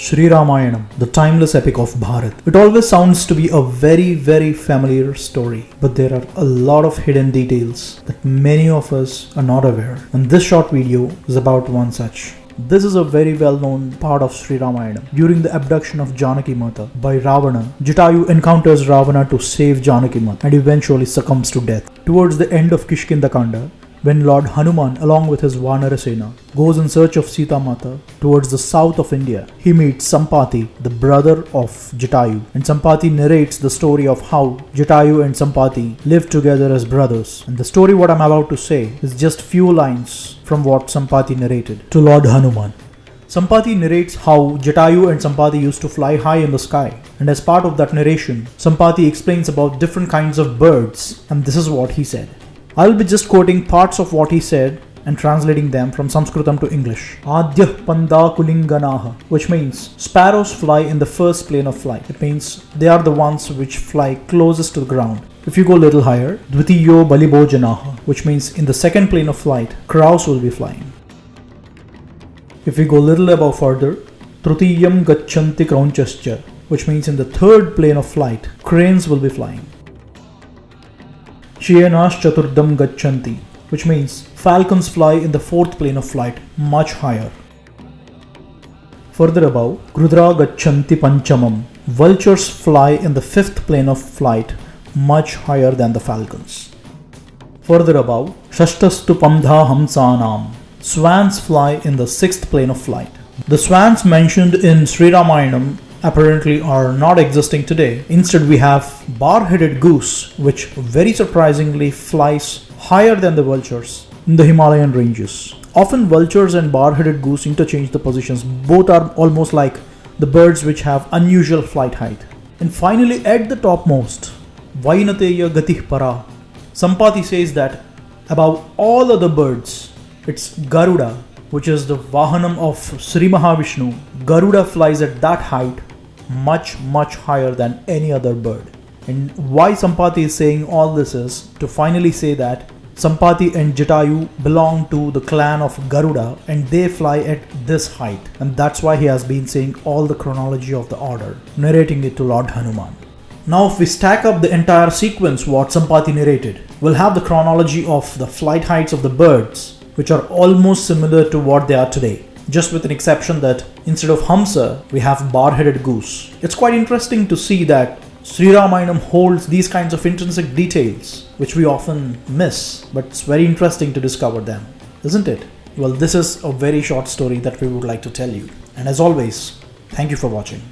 Sri Ramayanam, the timeless epic of Bharat. It always sounds to be a very familiar story, but there are a lot of hidden details that many of us are not aware, and this short video is about one such. This is a very well-known part of Sri Ramayanam. During the abduction of Janaki Mata by Ravana, Jatayu encounters Ravana to save Janaki Mata and eventually succumbs to death. Towards the end of Kishkinda Kanda, when Lord Hanuman along with his Vanara Sena goes in search of Sita Mata towards the south of India, he meets Sampati, the brother of Jatayu, and Sampati narrates the story of how Jatayu and Sampati lived together as brothers. And the story what I'm about to say is just few lines from what Sampati narrated to Lord Hanuman. Sampati narrates how Jatayu and Sampati used to fly high in the sky, and as part of that narration, Sampati explains about different kinds of birds, and this is what he said. I'll be just quoting parts of what he said and translating them from Sanskritam to English. Adyah panda kulinganaha, which means sparrows fly in the first plane of flight. It means they are the ones which fly closest to the ground. If you go a little higher, dvitiyo balibojanaha, which means in the second plane of flight, crows will be flying. If we go a little above further, trutiyam gachanti kraunchascha, which means in the third plane of flight, cranes will be flying. Shyenash chaturdam gachanti, which means falcons fly in the fourth plane of flight, much higher. Further above, grudra gachanti panchamam, vultures fly in the fifth plane of flight, much higher than the falcons. Further above, shashtastu pamdha hamsanam, swans fly in the sixth plane of flight. The swans mentioned in Sri Ramayanam apparently are not existing today. Instead, we have bar-headed goose, which very surprisingly flies higher than the vultures in the Himalayan ranges. Often vultures and bar-headed goose interchange the positions. Both are almost like the birds which have unusual flight height. And finally, at the topmost, Vainateya gatih para, Sampati says that above all other birds, it's Garuda, which is the Vahanam of Sri Mahavishnu. Garuda flies at that height much higher than any other bird. And why Sampati is saying all this is to finally say that Sampati and Jatayu belong to the clan of Garuda and they fly at this height. And that's why he has been saying all the chronology of the order, narrating it to Lord Hanuman. Now if we stack up the entire sequence what Sampati narrated, we'll have the chronology of the flight heights of the birds, which are almost similar to what they are today, just with an exception that instead of Hamsa, we have bar-headed goose. It's quite interesting to see that Sri Ramayanam holds these kinds of intrinsic details, which we often miss, but it's very interesting to discover them, isn't it? Well, this is a very short story that we would like to tell you. And as always, thank you for watching.